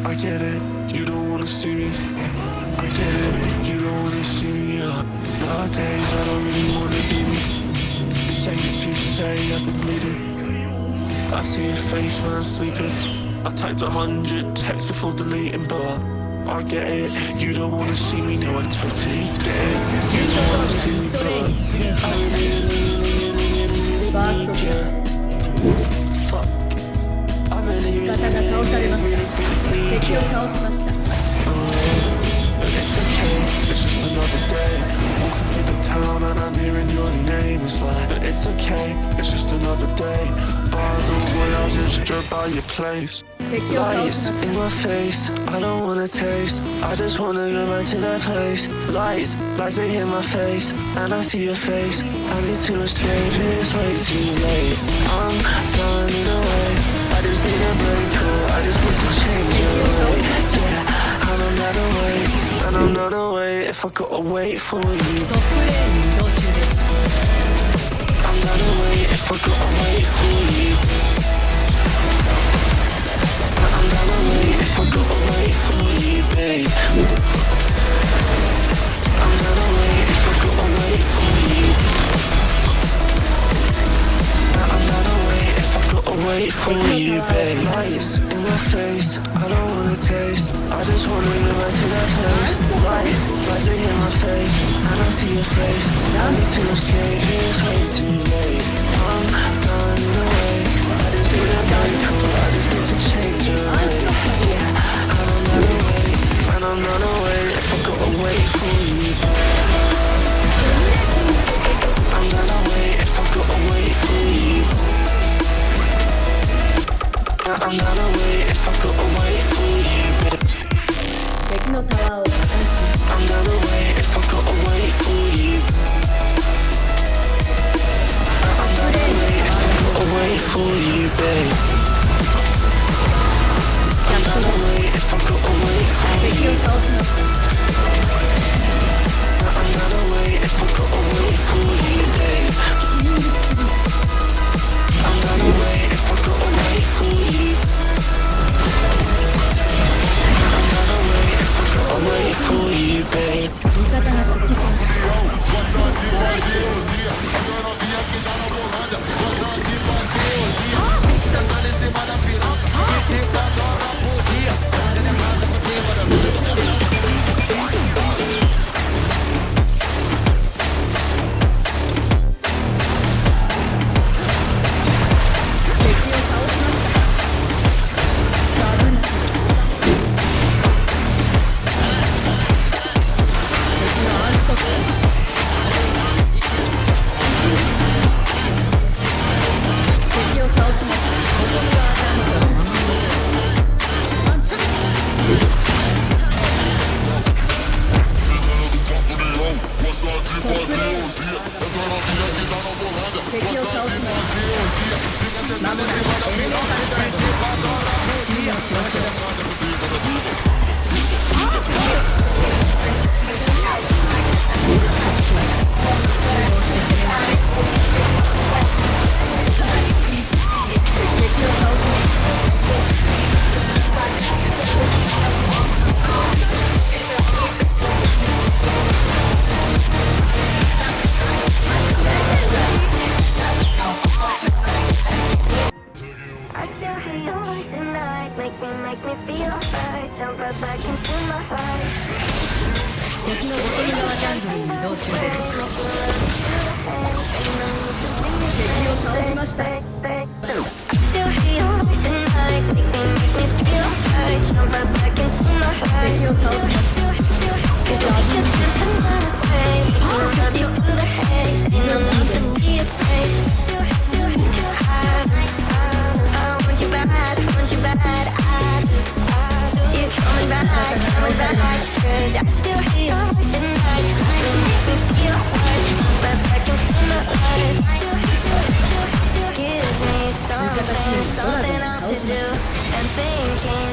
I get it, you don't wanna see me. I get it, you don't wanna see me. Nowadays I don't really wanna be me. It's safe to say I've been bleeding. I see your face when I'm sleeping. I typed 100 texts before deleting, but I get it, you don't wanna see me. No, I totally get it. You don't wanna see me, but I really care. Fuck. I really care. But it's okay, it's just another day. Walking through the town and I'm hearing your name. It's like, but it's okay, it's just another day. By the way, I just drove by your place. Lights in my face, I don't wanna taste. I just wanna go back to that place. Lights they hit my face, and I see your face. I need to escape, it's way too late. I'm done in a way. I just need a break, I just need to change your way. Yeah, I'm another way, and I'm not away if I gotta wait for you. I'm not away if I gotta wait for you. I'm not away if I gotta wait for you, babe. I'm not away if I gotta wait for you. I'm not away if I gotta wait for you, babe. Lights in my face, I don't wanna taste. I just wanna go back to that place. Lights they hit my face, and I see your face. I need to escape, it's way too late. I'm done in a way. I just need a break, I just need to change your way. Yeah, I'm not away, and I'm not away if I gotta wait for you. I'm not away if I gotta wait for you. I'm not away if I gotta wait for you, babe. I'm not away if I gotta wait for you. I'm not away if I gotta wait for you, babe. I'm not away if I gotta wait for you. I'm not away if I gotta wait for you, babe. I'm not away if I gotta wait for you. I'm not away if I gotta wait for you, babe. Something else to do and thinking